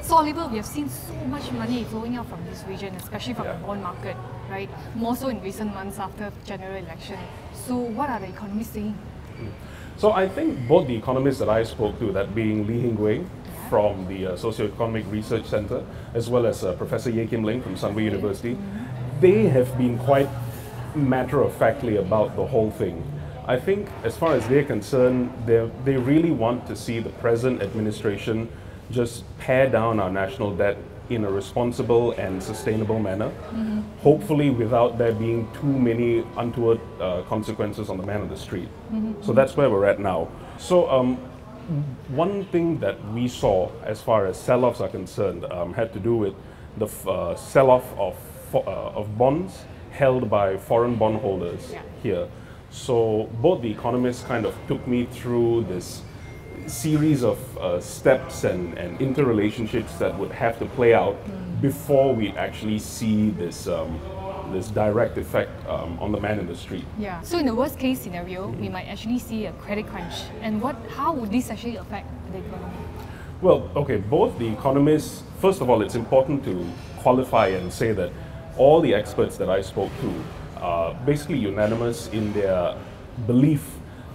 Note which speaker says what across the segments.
Speaker 1: So Oliver, we have seen so much money flowing out from this region, especially from the bond market, right? More so in recent months after general election. So what are the economists saying?
Speaker 2: So I think both the economists that I spoke to, that being Lee Hing-wei from the Socioeconomic Research Center, as well as Professor Ye Kim Ling from Sunway University, they have been quite matter-of-factly about the whole thing. I think as far as they're concerned, they really want to see the present administration just pare down our national debt in a responsible and sustainable manner, hopefully without there being too many untoward consequences on the man on the street. So that's where we're at now. So one thing that we saw as far as sell-offs are concerned had to do with the sell-off of bonds held by foreign bondholders here. So both the economists kind of took me through this series of steps and interrelationships that would have to play out before we actually see this this direct effect on the man in the street.
Speaker 1: Yeah. So in the worst case scenario, we might actually see a credit crunch. And how would this actually affect the economy?
Speaker 2: Well, okay, both the economists, first of all, it's important to qualify and say that all the experts that I spoke to are basically unanimous in their belief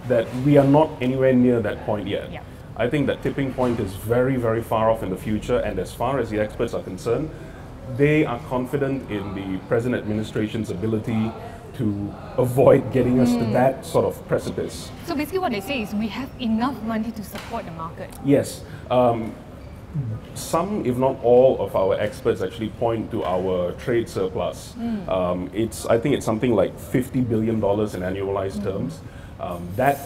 Speaker 2: that we are not anywhere near that point yet.
Speaker 1: Yeah.
Speaker 2: I think that tipping point is very, very far off in the future, and as far as the experts are concerned, they are confident in the present administration's ability to avoid getting us to that sort of precipice.
Speaker 1: So basically what they say is we have enough money to support the market.
Speaker 2: Yes. Some, if not all, of our experts actually point to our trade surplus. I think it's something like $50 billion in annualized terms. That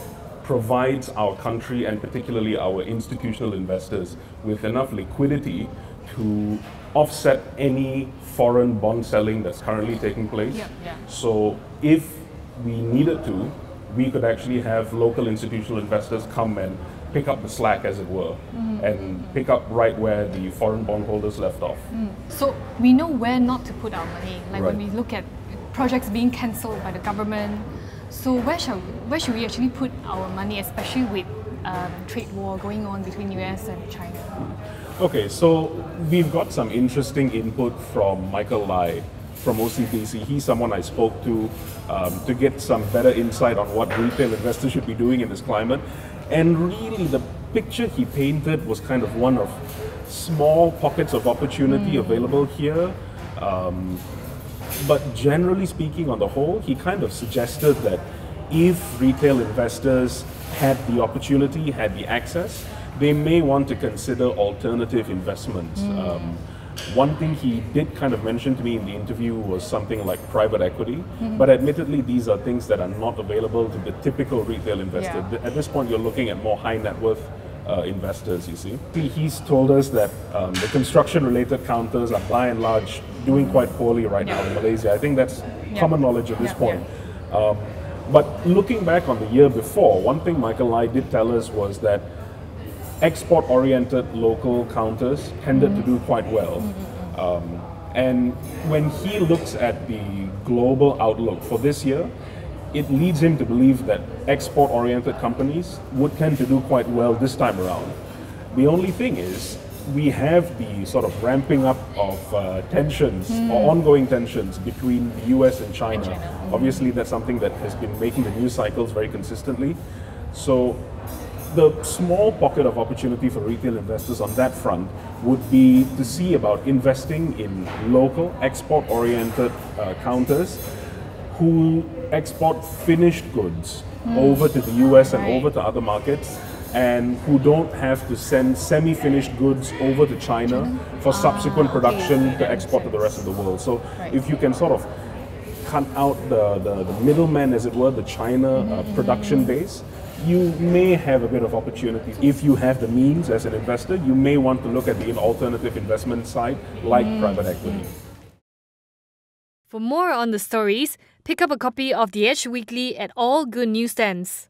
Speaker 2: provides our country, and particularly our institutional investors, with enough liquidity to offset any foreign bond selling that's currently taking place. So if we needed to, we could actually have local institutional investors come and pick up the slack, as it were, and pick up right where the foreign bondholders left off.
Speaker 1: So we know where not to put our money, like when we look at projects being cancelled by the government. So where should we actually put our money, especially with trade war going on between US and China?
Speaker 2: Okay, so we've got some interesting input from Michael Lai from OCBC. He's someone I spoke to get some better insight on what retail investors should be doing in this climate. And really the picture he painted was kind of one of small pockets of opportunity available here. But generally speaking, on the whole, he kind of suggested that if retail investors had the opportunity, had the access, they may want to consider alternative investments. One thing he did kind of mention to me in the interview was something like private equity, but admittedly these are things that are not available to the typical retail investor. At this point you're looking at more high net worth investors, you see. He's told us that the construction related counters are by and large doing quite poorly right now in Malaysia. I think that's common knowledge at this point. But looking back on the year before, one thing Michael Lai did tell us was that export-oriented local counters tended to do quite well. And when he looks at the global outlook for this year, it leads him to believe that export-oriented companies would tend to do quite well this time around. The only thing is, we have the sort of ramping up of tensions or ongoing tensions between the US and China. Obviously, that's something that has been making the news cycles very consistently. So the small pocket of opportunity for retail investors on that front would be to see about investing in local export-oriented counters who export finished goods over to the US and over to other markets, and who don't have to send semi-finished goods over to China for subsequent production to export to the rest of the world. So if you can sort of cut out the middleman, as it were, the China production base, you may have a bit of opportunity. If you have the means as an investor, you may want to look at the alternative investment side, like private equity.
Speaker 3: For more on the stories, pick up a copy of The Edge Weekly at all good newsstands.